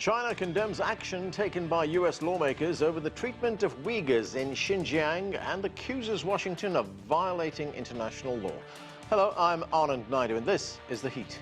China condemns action taken by U.S. lawmakers over the treatment of Uyghurs in Xinjiang and accuses Washington of violating international law. Hello, I'm Anand Naidu, and this is The Heat.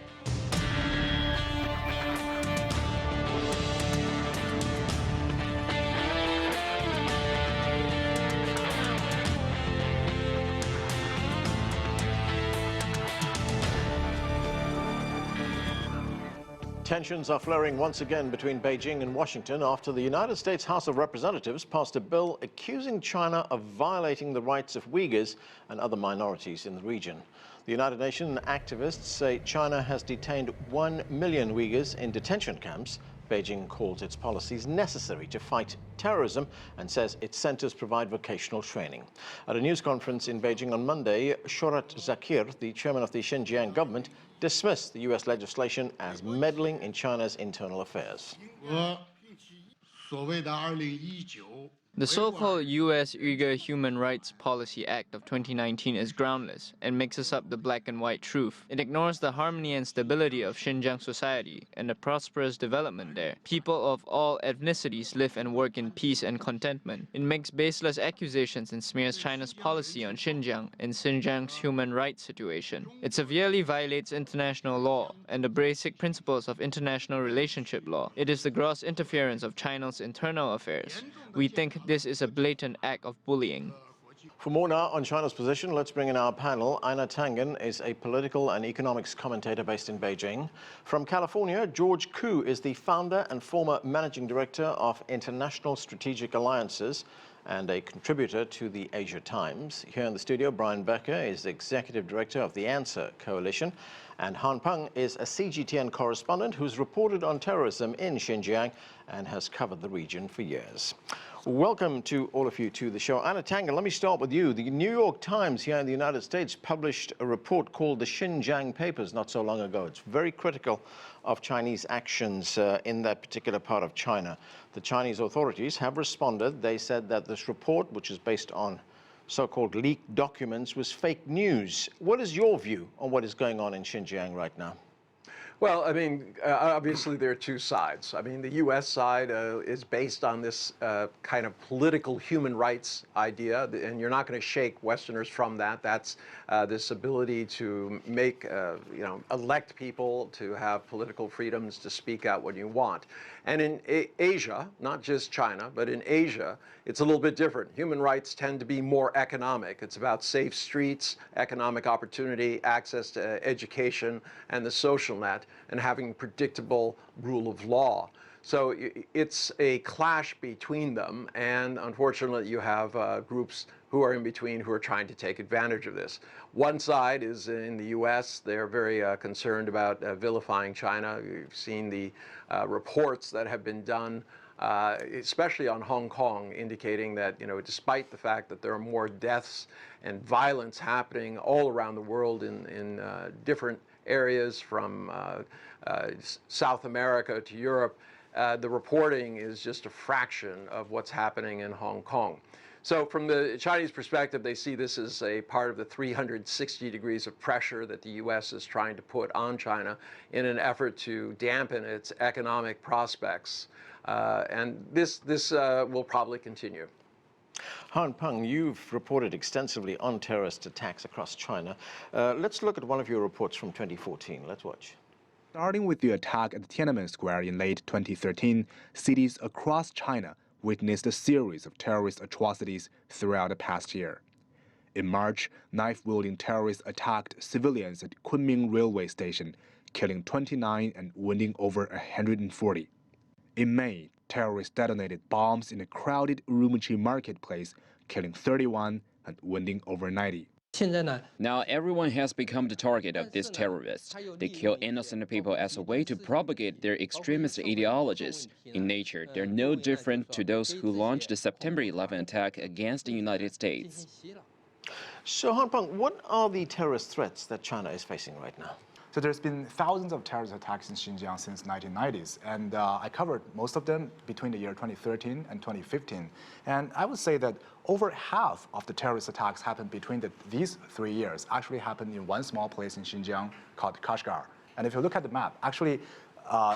Tensions are flaring once again between Beijing and Washington after the United States House of Representatives passed a bill accusing China of violating the rights of Uyghurs and other minorities in the region. The United Nations activists say China has detained 1 million Uyghurs in detention camps. Beijing calls its policies necessary to fight terrorism and says its centers provide vocational training. At a news conference in Beijing on Monday, Shorat Zakir, the chairman of the Xinjiang government, dismissed the U.S. legislation as meddling in China's internal affairs. The so-called U.S. Uyghur Human Rights Policy Act of 2019 is groundless and mixes up the black and white truth. It ignores the harmony and stability of Xinjiang society and the prosperous development there. People of all ethnicities live and work in peace and contentment. It makes baseless accusations and smears China's policy on Xinjiang and Xinjiang's human rights situation. It severely violates international law and the basic principles of international relationship law. It is the gross interference of China's internal affairs. We think this is a blatant act of bullying. For more now on China's position, let's bring in our panel. Einar Tangen is a political and economics commentator based in Beijing. From California, George Koo is the founder and former managing director of International Strategic Alliances and a contributor to the Asia Times. Here in the studio, Brian Becker is the executive director of the Answer Coalition. And Peng is a CGTN correspondent who's reported on terrorism in Xinjiang and has covered the region for years. Welcome to all of you to the show. Einar Tangen, let me start with you. The New York Times here in the United States published a report called the Xinjiang Papers not so long ago. It's very critical of Chinese actions in that particular part of China. The Chinese authorities have responded. They said that this report, which is based on so-called leaked documents, was fake news. What is your view on what is going on in Xinjiang right now? Well, I mean, obviously there are two sides. I mean, the U.S. side is based on this kind of political human rights idea, and you're not going to shake Westerners from that. That's this ability to make, elect people to have political freedoms to speak out what you want. And in Asia, not just China, but in Asia, it's a little bit different. Human rights tend to be more economic. It's about safe streets, economic opportunity, access to education, and the social net, and having predictable rule of law. So it's a clash between them, and unfortunately you have groups who are in between who are trying to take advantage of this. One side is in the U.S. They're very concerned about vilifying China. You've seen the reports that have been done, especially on Hong Kong, indicating that, despite the fact that there are more deaths and violence happening all around the world in different areas from South America to Europe, the reporting is just a fraction of what's happening in Hong Kong. So from the Chinese perspective, they see this as a part of the 360 degrees of pressure that the U.S. is trying to put on China in an effort to dampen its economic prospects. And this will probably continue. Peng, you've reported extensively on terrorist attacks across China. Let's look at one of your reports from 2014. Let's watch. Starting with the attack at Tiananmen Square in late 2013, cities across China witnessed a series of terrorist atrocities throughout the past year. In March, knife-wielding terrorists attacked civilians at Kunming railway station, killing 29 and wounding over 140. In May, terrorists detonated bombs in a crowded Urumqi marketplace, killing 31 and wounding over 90. Now everyone has become the target of these terrorists. They kill innocent people as a way to propagate their extremist ideologies. In nature, they're no different to those who launched the September 11 attack against the United States. So, Peng, what are the terrorist threats that China is facing right now? So there's been thousands of terrorist attacks in Xinjiang since 1990s, and I covered most of them between the year 2013 and 2015. And I would say that over half of the terrorist attacks happened between these 3 years actually happened in one small place in Xinjiang called Kashgar. And if you look at the map, actually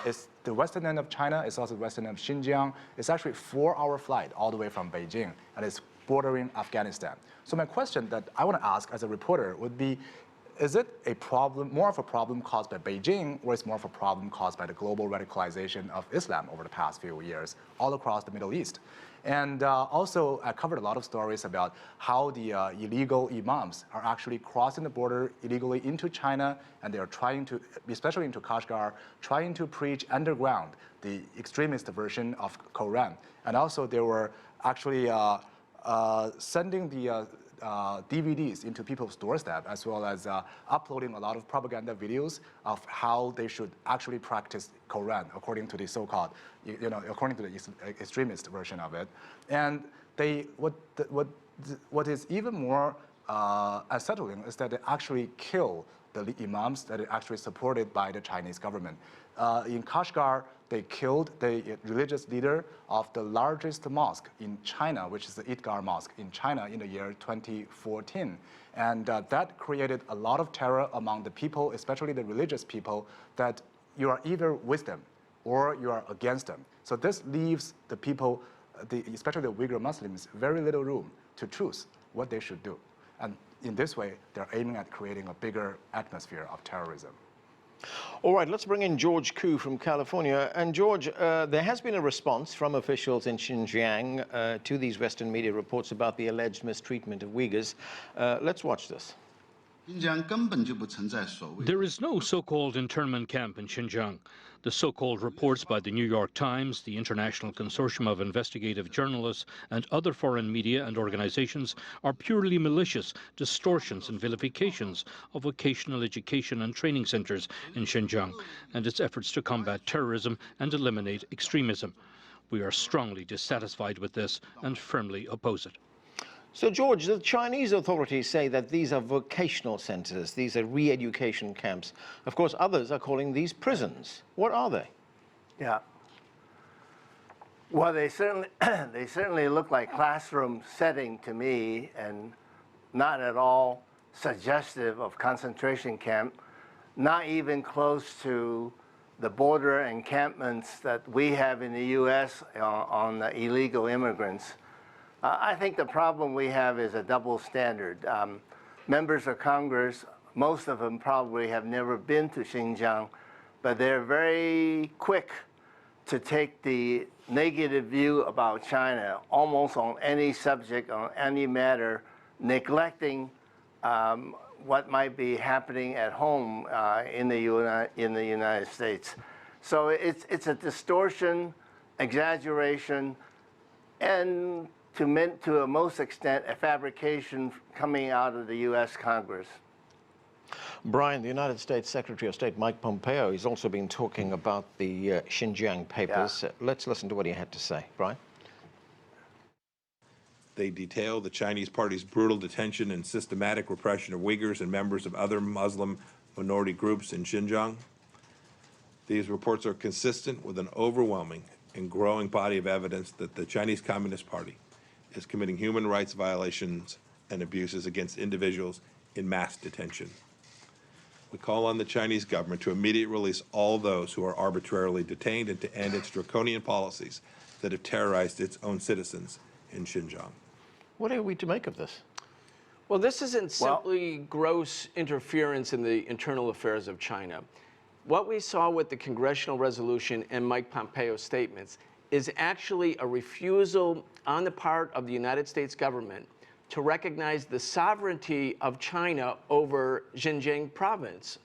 It's the western end of China. It's also the western end of Xinjiang. It's actually 4-hour flight all the way from Beijing, and it's bordering Afghanistan. So my question that I want to ask as a reporter would be, is it a problem, more of a problem caused by Beijing, or is more of a problem caused by the global radicalization of Islam over the past few years all across the Middle East? And also, I covered a lot of stories about how the illegal imams are actually crossing the border illegally into China, and they are trying to, especially into Kashgar, trying to preach underground, the extremist version of Quran. And also, they were actually sending the DVDs into people's doorstep, as well as uploading a lot of propaganda videos of how they should actually practice Quran according to the so-called, according to the extremist version of it. And what is even more unsettling is that they actually kill the imams that are actually supported by the Chinese government. In Kashgar, they killed the religious leader of the largest mosque in China, which is the Idgar Mosque in China in the year 2014. And that created a lot of terror among the people, especially the religious people, that you are either with them or you are against them. So this leaves the people, especially the Uyghur Muslims, very little room to choose what they should do. And in this way, they're aiming at creating a bigger atmosphere of terrorism. All right, let's bring in George Koo from California. And George, there has been a response from officials in Xinjiang to these Western media reports about the alleged mistreatment of Uyghurs. Let's watch this. There is no so-called internment camp in Xinjiang. The so-called reports by the New York Times, the International Consortium of Investigative Journalists, and other foreign media and organizations are purely malicious distortions and vilifications of vocational education and training centers in Xinjiang and its efforts to combat terrorism and eliminate extremism. We are strongly dissatisfied with this and firmly oppose it. So, George, the Chinese authorities say that these are vocational centers, these are re-education camps. Of course, others are calling these prisons. What are they? Yeah. Well, they certainly look like classroom setting to me, and not at all suggestive of concentration camp, not even close to the border encampments that we have in the U.S. on the illegal immigrants. I think the problem we have is a double standard. Members of Congress, most of them probably have never been to Xinjiang, but they're very quick to take the negative view about China almost on any subject, on any matter, neglecting what might be happening at home in the United States. So it's a distortion, exaggeration, and to a most extent, a fabrication coming out of the U.S. Congress. Brian, the United States Secretary of State Mike Pompeo has also been talking about the Xinjiang papers. Yeah. Let's listen to what he had to say. Brian? They detail the Chinese Party's brutal detention and systematic repression of Uyghurs and members of other Muslim minority groups in Xinjiang. These reports are consistent with an overwhelming and growing body of evidence that the Chinese Communist Party is committing human rights violations and abuses against individuals in mass detention. We call on the Chinese government to immediately release all those who are arbitrarily detained and to end its draconian policies that have terrorized its own citizens in Xinjiang. What are we to make of this? Well, this isn't simply gross interference in the internal affairs of China. What we saw with the congressional resolution and Mike Pompeo's statements is actually a refusal on the part of the United States government to recognize the sovereignty of China over Xinjiang province.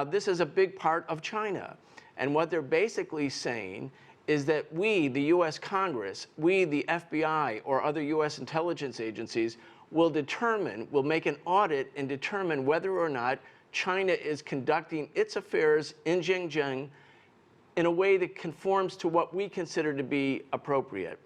This is a big part of China. And what they're basically saying is that we, the US Congress, we, the FBI, or other US intelligence agencies, will make an audit and determine whether or not China is conducting its affairs in Xinjiang in a way that conforms to what we consider to be appropriate.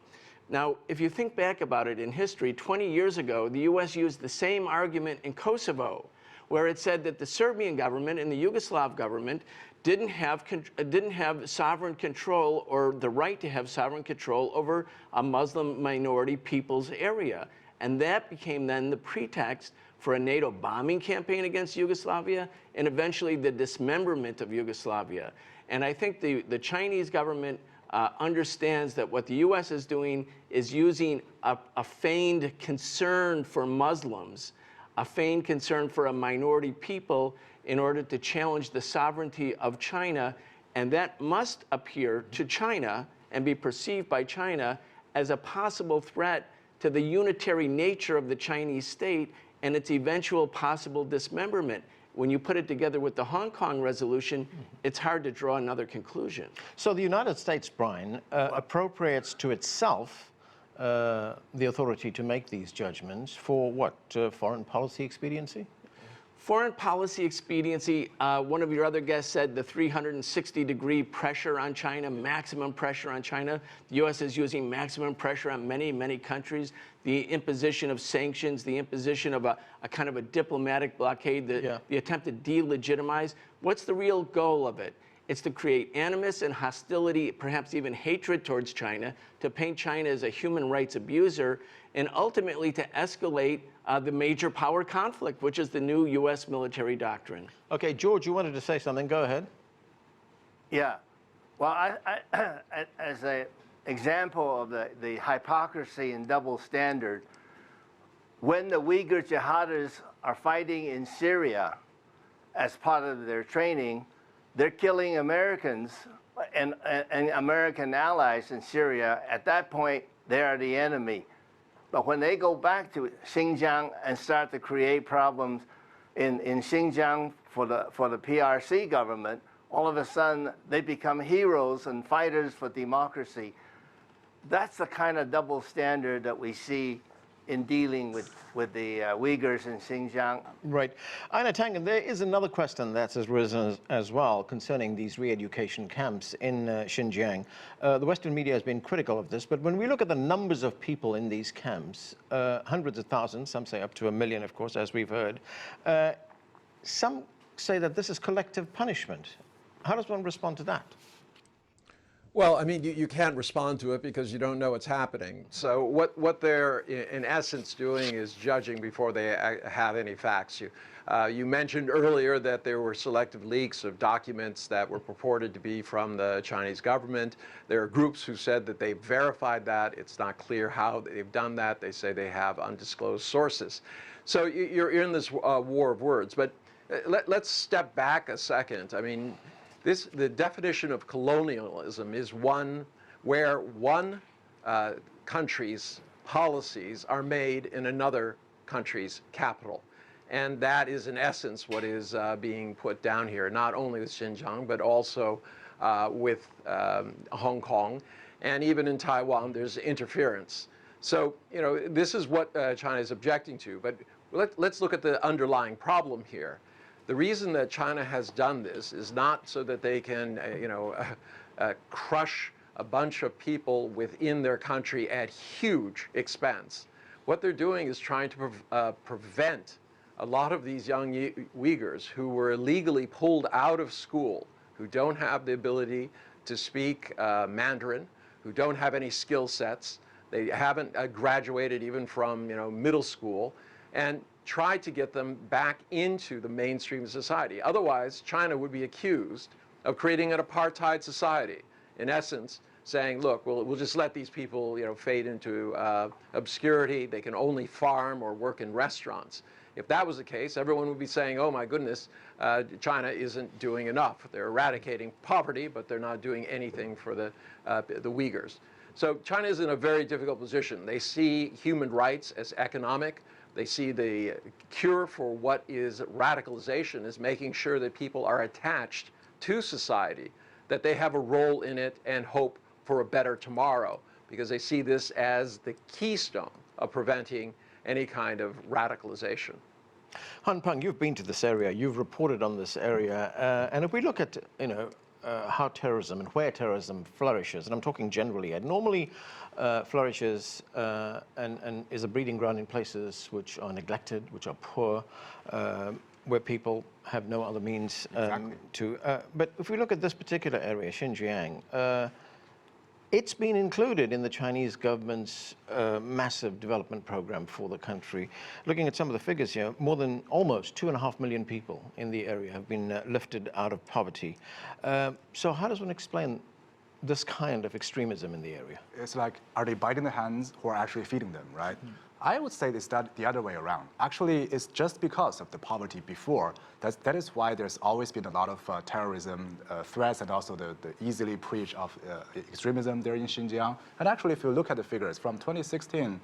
Now, if you think back about it in history, 20 years ago, the US used the same argument in Kosovo, where it said that the Serbian government and the Yugoslav government didn't have sovereign control or the right to have sovereign control over a Muslim minority people's area. And that became then the pretext for a NATO bombing campaign against Yugoslavia and eventually the dismemberment of Yugoslavia. And I think the Chinese government understands that what the U.S. is doing is using a feigned concern for Muslims, a feigned concern for a minority people in order to challenge the sovereignty of China. And that must appear to China and be perceived by China as a possible threat to the unitary nature of the Chinese state and its eventual possible dismemberment. When you put it together with the Hong Kong resolution, it's hard to draw another conclusion. So the United States, Brian, appropriates to itself the authority to make these judgments for what? Foreign policy expediency? Foreign policy expediency, one of your other guests said the 360-degree pressure on China, maximum pressure on China. The U.S. is using maximum pressure on many, many countries. The imposition of sanctions, the imposition of a kind of a diplomatic blockade, the attempt to delegitimize. What's the real goal of it? It's to create animus and hostility, perhaps even hatred towards China, to paint China as a human rights abuser, and ultimately to escalate the major power conflict, which is the new U.S. military doctrine. Okay, George, you wanted to say something. Go ahead. Yeah. Well, as an example of the hypocrisy and double standard, when the Uyghur jihadists are fighting in Syria as part of their training, they're killing Americans and American allies in Syria. At that point, they are the enemy. But when they go back to Xinjiang and start to create problems in Xinjiang for the PRC government, all of a sudden they become heroes and fighters for democracy. That's the kind of double standard that we see in dealing with the Uyghurs in Xinjiang. Right. Einar Tangen, there is another question that has risen as well concerning these re-education camps in Xinjiang. The Western media has been critical of this, but when we look at the numbers of people in these camps, hundreds of thousands, some say up to 1 million, of course, as we've heard, some say that this is collective punishment. How does one respond to that? Well, I mean, you can't respond to it because you don't know what's happening. So what they're, in essence, doing is judging before they have any facts. You mentioned earlier that there were selective leaks of documents that were purported to be from the Chinese government. There are groups who said that they verified that. It's not clear how they've done that. They say they have undisclosed sources. So you're in this war of words. But let's step back a second. I mean, the definition of colonialism is one where one country's policies are made in another country's capital. And that is, in essence, what is being put down here, not only with Xinjiang, but also with Hong Kong. And even in Taiwan, there's interference. So, you know, this is what China is objecting to. But let's look at the underlying problem here. The reason that China has done this is not so that they can, crush a bunch of people within their country at huge expense. What they're doing is trying to prevent a lot of these young Uyghurs who were illegally pulled out of school, who don't have the ability to speak Mandarin, who don't have any skill sets, they haven't graduated even from middle school, and try to get them back into the mainstream society. Otherwise, China would be accused of creating an apartheid society. In essence, saying, look, we'll just let these people fade into obscurity. They can only farm or work in restaurants. If that was the case, everyone would be saying, oh my goodness, China isn't doing enough. They're eradicating poverty, but they're not doing anything for the Uyghurs. So China is in a very difficult position. They see human rights as economic. They see the cure for what is radicalization as making sure that people are attached to society, that they have a role in it and hope for a better tomorrow, because they see this as the keystone of preventing any kind of radicalization. Peng, you've been to this area, you've reported on this area, and if we look at, how terrorism and where terrorism flourishes, and I'm talking generally, it normally flourishes and is a breeding ground in places which are neglected, which are poor, where people have no other means to. But if we look at this particular area, Xinjiang, It's been included in the Chinese government's massive development program for the country. Looking at some of the figures here, more than almost 2.5 million people in the area have been lifted out of poverty. So how does one explain this kind of extremism in the area? It's like, are they biting the hands who are actually feeding them, right? I would say it's that the other way around. Actually, it's just because of the poverty before. That is why there's always been a lot of terrorism threats and also the easily preach of extremism there in Xinjiang. And actually, if you look at the figures from 2016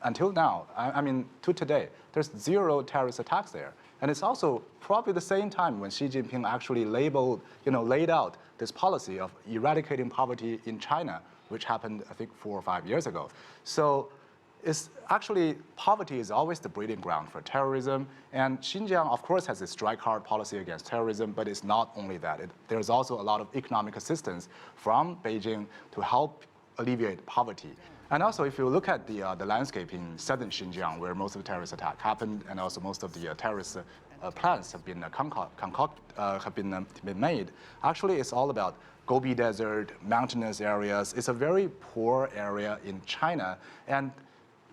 until now, I mean, to today, there's 0 terrorist attacks there. And it's also probably the same time when Xi Jinping actually laid out this policy of eradicating poverty in China, which happened, I think, 4 or 5 years ago. So it's actually, poverty is always the breeding ground for terrorism. And Xinjiang, of course, has a strike-hard policy against terrorism, but it's not only that. There's also a lot of economic assistance from Beijing to help alleviate poverty. And also, if you look at the landscape in southern Xinjiang, where most of the terrorist attack happened, and also most of the terrorist plans have been made, actually, it's all about Gobi Desert, mountainous areas. It's a very poor area in China. And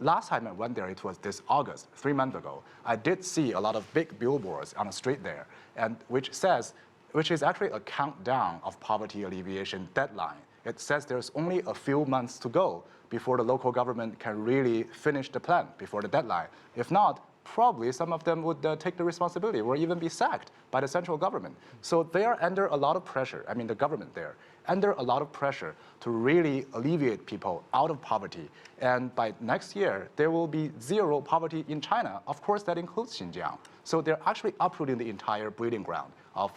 last time I went there, it was this August, 3 months ago. I did see a lot of big billboards on the street there, and which is actually a countdown of poverty alleviation deadline. It says there's only a few months to go before the local government can really finish the plan before the deadline. If not, probably some of them would take the responsibility or even be sacked by the central government. So they are under a lot of pressure, I mean the government there, under a lot of pressure to really alleviate people out of poverty. And by next year, there will be 0 poverty in China. Of course, that includes Xinjiang. So they're actually uprooting the entire breeding ground of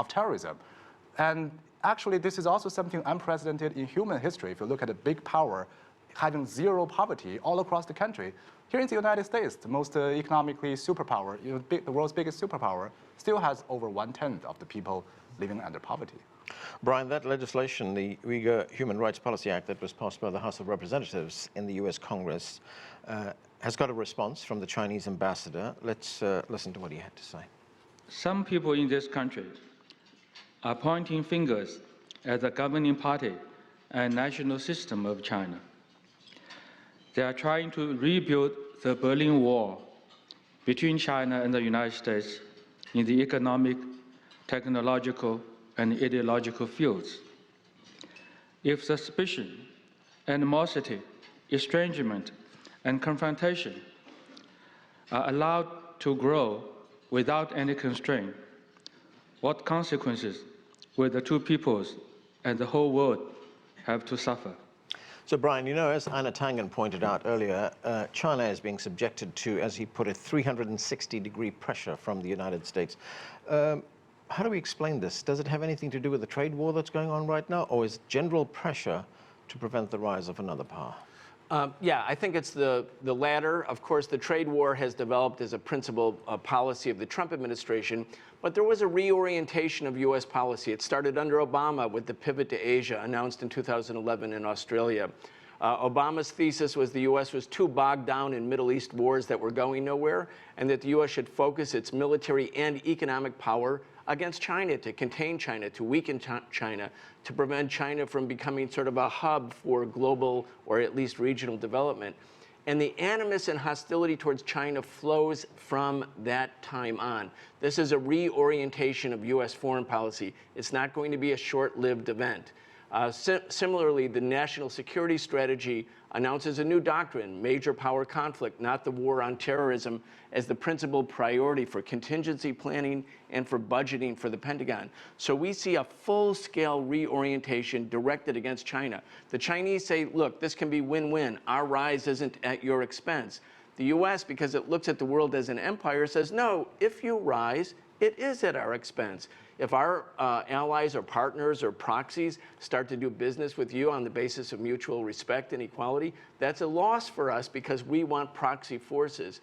terrorism. And actually, this is also something unprecedented in human history. If you look at a big power having 0 poverty all across the country, here in the United States, the most economically superpower, the world's biggest superpower, still has over 1/10 of the people living under poverty. Brian, that legislation, the Uyghur Human Rights Policy Act that was passed by the House of Representatives in the US Congress, has got a response from the Chinese ambassador. Let's listen to what he had to say. Some people in this country are pointing fingers at the governing party and national system of China. They are trying to rebuild the Berlin Wall between China and the United States in the economic, technological, and ideological fields. If suspicion, animosity, estrangement, and confrontation are allowed to grow without any constraint, what consequences will the two peoples and the whole world have to suffer? So, Brian, as Einar Tangen pointed out earlier, China is being subjected to, as he put it, 360-degree pressure from the United States. How do we explain this? Does it have anything to do with the trade war that's going on right now, or is general pressure to prevent the rise of another power? Yeah, I think it's the latter. Of course, the trade war has developed as a principal policy of the Trump administration, but there was a reorientation of U.S. policy. It started under Obama with the pivot to Asia announced in 2011 in Australia. Obama's thesis was the U.S. was too bogged down in Middle East wars that were going nowhere, and that the U.S. should focus its military and economic power against China, to contain China, to weaken China, to prevent China from becoming sort of a hub for global or at least regional development. And the animus and hostility towards China flows from that time on. This is a reorientation of U.S. foreign policy. It's not going to be a short-lived event. Similarly, the national security strategy announces a new doctrine, major power conflict, not the war on terrorism, as the principal priority for contingency planning and for budgeting for the Pentagon. So we see a full-scale reorientation directed against China. The Chinese say, look, this can be win-win. Our rise isn't at your expense. The U.S., because it looks at the world as an empire, says, no, if you rise, it is at our expense. If our allies or partners or proxies start to do business with you on the basis of mutual respect and equality, that's a loss for us because we want proxy forces.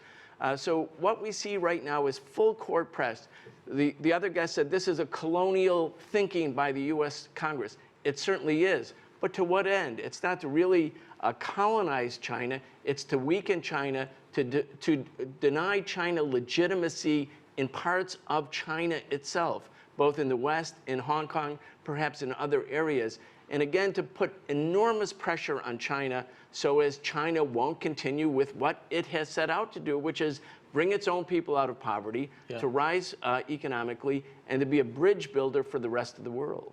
So what we see right now is full court press. The other guy said this is a colonial thinking by the U.S. Congress. It certainly is. But to what end? It's not to really colonize China. It's to weaken China, to deny China legitimacy in parts of China itself, both in the West, in Hong Kong, perhaps in other areas. and again to put enormous pressure on China so as China won't continue with what it has set out to do, which is bring its own people out of poverty, to rise economically, and to be a bridge builder for the rest of the world.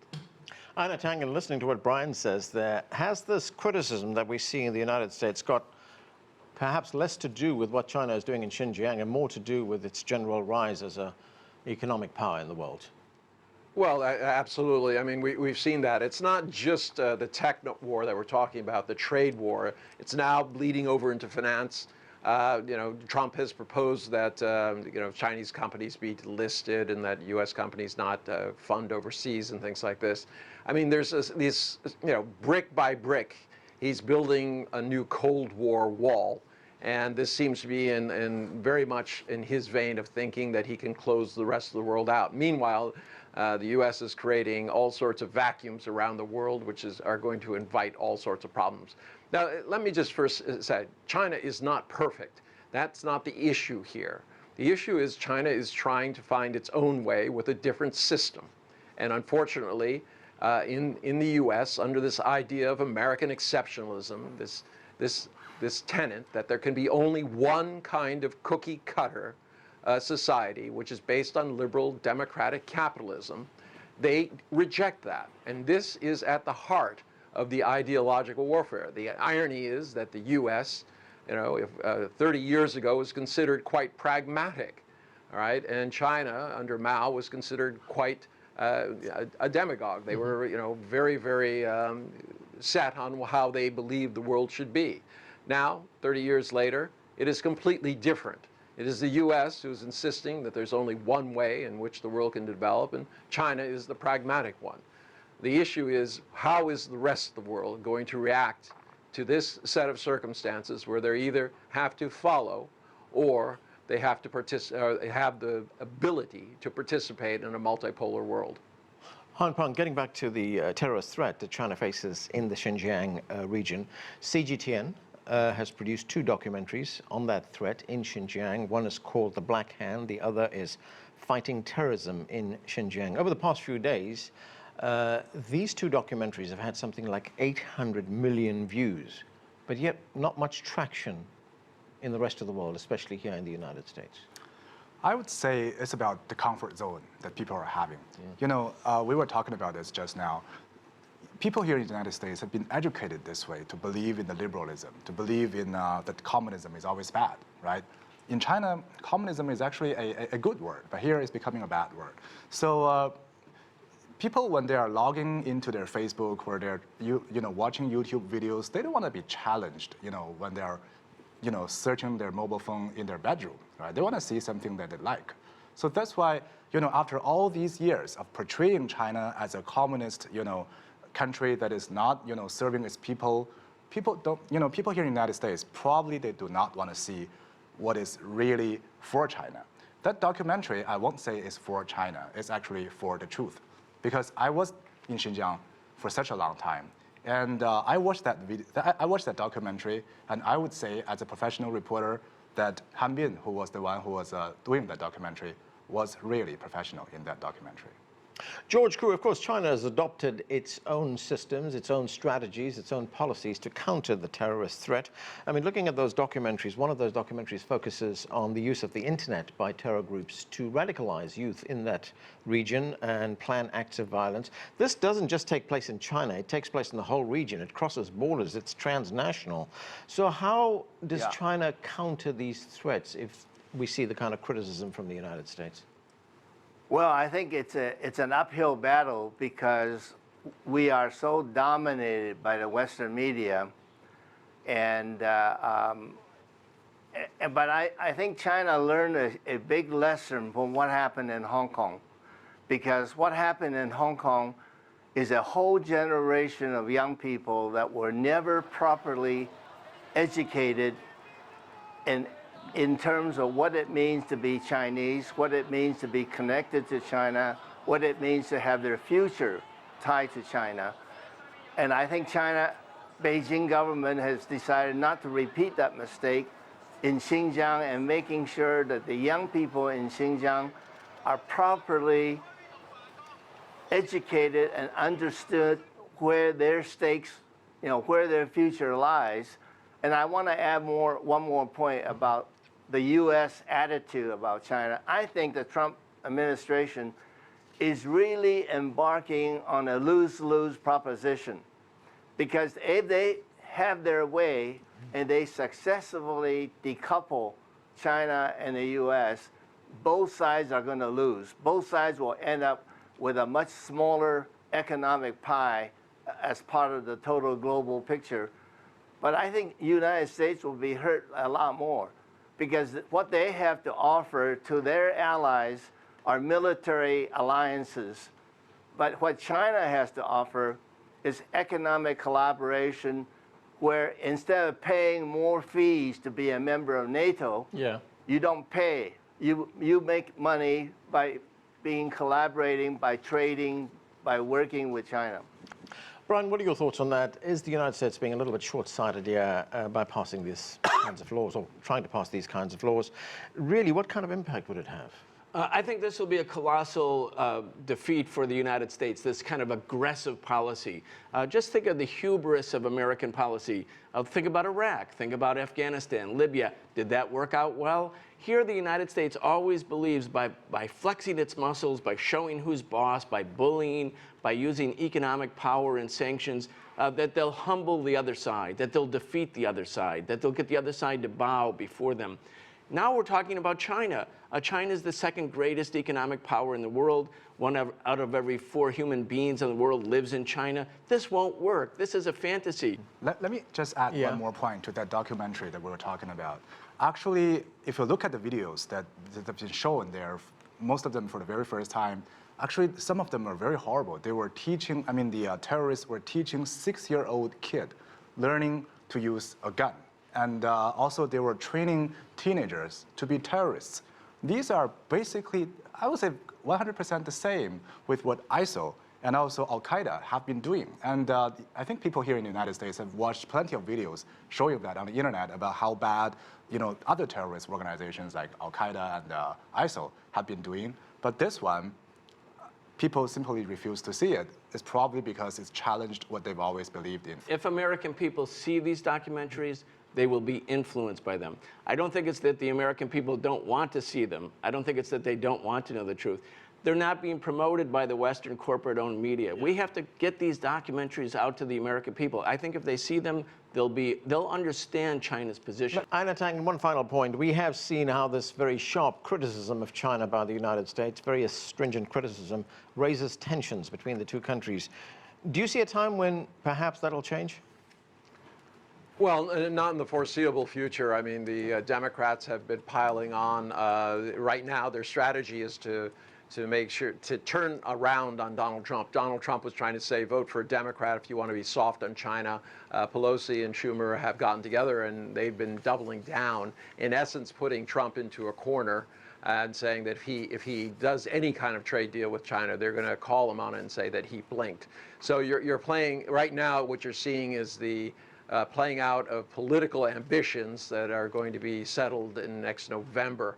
Einar Tangen, listening to what Brian says there, has this criticism that we see in the United States got perhaps less to do with what China is doing in Xinjiang and more to do with its general rise as an economic power in the world? Well, absolutely. I mean, we've seen that. It's not just the tech war that we're talking about, the trade war. It's now bleeding over into finance. Trump has proposed that Chinese companies be listed and that U.S. companies not fund overseas and things like this. I mean, there's this brick by brick, he's building a new Cold War wall. And this seems to be in very much in his vein of thinking that he can close the rest of the world out. Meanwhile, the U.S. is creating all sorts of vacuums around the world, which are going to invite all sorts of problems. Now, let me just first say, China is not perfect. That's not the issue here. The issue is China is trying to find its own way with a different system. And unfortunately, in the U.S., under this idea of American exceptionalism, this tenet that there can be only one kind of cookie cutter society, which is based on liberal democratic capitalism, they reject that. And this is at the heart of the ideological warfare. The irony is that the U.S., 30 years ago was considered quite pragmatic, all right? And China, under Mao, was considered quite a demagogue. They were, very, very set on how they believed the world should be. Now, 30 years later, it is completely different. It is the U.S. who's insisting that there's only one way in which the world can develop, and China is the pragmatic one. The issue is, how is the rest of the world going to react to this set of circumstances where they either have to follow or they have to have the ability to participate in a multipolar world? Peng, getting back to the terrorist threat that China faces in the Xinjiang region, CGTN has produced two documentaries on that threat in Xinjiang. One is called The Black Hand, the other is Fighting Terrorism in Xinjiang. Over the past few days, these two documentaries have had something like 800 million views, but yet not much traction in the rest of the world, especially here in the United States. I would say it's about the comfort zone that people are having. We were talking about this just now. People here in the United States have been educated this way to believe in the liberalism, to believe in that communism is always bad, right? In China, communism is actually a good word, but here it's becoming a bad word. So people, when they are logging into their Facebook or they're watching YouTube videos, they don't want to be challenged, when they are searching their mobile phone in their bedroom, right? They want to see something that they like. So that's why, after all these years of portraying China as a communist, country that is not, serving its people, people here in the United States, probably they do not want to see what is really for China. That documentary, I won't say is for China, it's actually for the truth. Because I was in Xinjiang for such a long time. And I watched that documentary, and I would say, as a professional reporter, that Han Bin, who was the one who was doing that documentary, was really professional in that documentary. George Koo, of course, China has adopted its own systems, its own strategies, its own policies to counter the terrorist threat. I mean, looking at those documentaries, one of those documentaries focuses on the use of the internet by terror groups to radicalize youth in that region and plan acts of violence. This doesn't just take place in China, it takes place in the whole region. It crosses borders, it's transnational. So how does China counter these threats if we see the kind of criticism from the United States? Well, I think it's an uphill battle because we are so dominated by the Western media, but I think China learned a big lesson from what happened in Hong Kong, because what happened in Hong Kong is a whole generation of young people that were never properly educated in terms of what it means to be Chinese, what it means to be connected to China, what it means to have their future tied to China. And I think Beijing government has decided not to repeat that mistake in Xinjiang and making sure that the young people in Xinjiang are properly educated and understood where their stakes, where their future lies. And I want to add one more point about the U.S. attitude about China. I think the Trump administration is really embarking on a lose-lose proposition, because if they have their way and they successfully decouple China and the U.S., both sides are going to lose. Both sides will end up with a much smaller economic pie as part of the total global picture. But I think the United States will be hurt a lot more, because what they have to offer to their allies are military alliances. But what China has to offer is economic collaboration, where instead of paying more fees to be a member of NATO, you don't pay. You make money by collaborating, by trading, by working with China. Brian, what are your thoughts on that? Is the United States being a little bit short-sighted here by passing these kinds of laws, or trying to pass these kinds of laws? Really, what kind of impact would it have? I think this will be a colossal defeat for the United States, this kind of aggressive policy. Just think of the hubris of American policy. Think about Iraq, think about Afghanistan, Libya. Did that work out well? Here, the United States always believes by flexing its muscles, by showing who's boss, by bullying, by using economic power and sanctions, that they'll humble the other side, that they'll defeat the other side, that they'll get the other side to bow before them. Now we're talking about China. China is the second greatest economic power in the world. One out of every 4 human beings in the world lives in China. This won't work. This is a fantasy. Let me just add one more point to that documentary that we were talking about. Actually, if you look at the videos that have been shown there, most of them for the very first time, actually some of them are very horrible. They were teaching, the terrorists were teaching 6-year-old kid learning to use a gun. And also they were training teenagers to be terrorists. These are basically, I would say, 100% the same with what ISIL and also Al-Qaeda have been doing. And I think people here in the United States have watched plenty of videos showing that on the internet about how bad other terrorist organizations like Al-Qaeda and ISIL have been doing. But this one, people simply refuse to see it. It's probably because it's challenged what they've always believed in. If American people see these documentaries, they will be influenced by them. I don't think it's that the American people don't want to see them. I don't think it's that they don't want to know the truth. They're not being promoted by the Western corporate-owned media. We have to get these documentaries out to the American people. I think if they see them, they'll understand China's position. Einar Tangen, one final point. We have seen how this very sharp criticism of China by the United States, very stringent criticism, raises tensions between the two countries. Do you see a time when perhaps that'll change? Well, not in the foreseeable future. I mean, the Democrats have been piling on. Right now, their strategy is to make sure to turn around on Donald Trump. Donald Trump was trying to say, vote for a Democrat if you want to be soft on China. Pelosi and Schumer have gotten together, and they've been doubling down, in essence, putting Trump into a corner and saying that if he does any kind of trade deal with China, they're going to call him on it and say that he blinked. So you're playing, right now, what you're seeing is the playing out of political ambitions that are going to be settled in next November.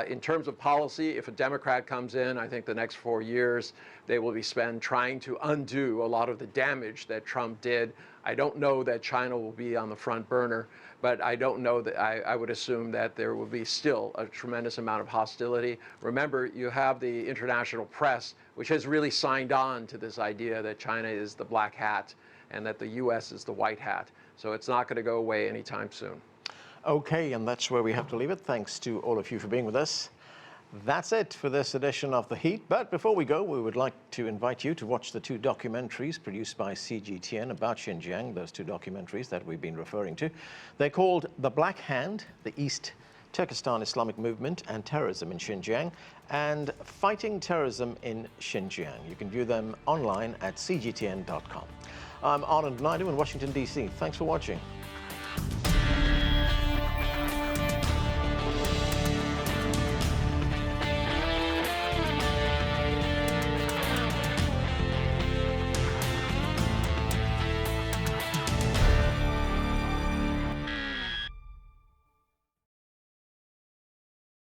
In terms of policy, if a Democrat comes in, I think the next 4 years, they will be spent trying to undo a lot of the damage that Trump did. I don't know that China will be on the front burner, but I don't know that I would assume that there will be still a tremendous amount of hostility. Remember, you have the international press, which has really signed on to this idea that China is the black hat and that the U.S. is the white hat. So it's not going to go away anytime soon. Okay, and that's where we have to leave it. Thanks to all of you for being with us. That's it for this edition of The Heat. But before we go, we would like to invite you to watch the 2 documentaries produced by CGTN about Xinjiang, those 2 documentaries that we've been referring to. They're called The Black Hand, the East Turkestan Islamic Movement and Terrorism in Xinjiang, and Fighting Terrorism in Xinjiang. You can view them online at cgtn.com. I'm Arnold Naidu in Washington, D.C. Thanks for watching.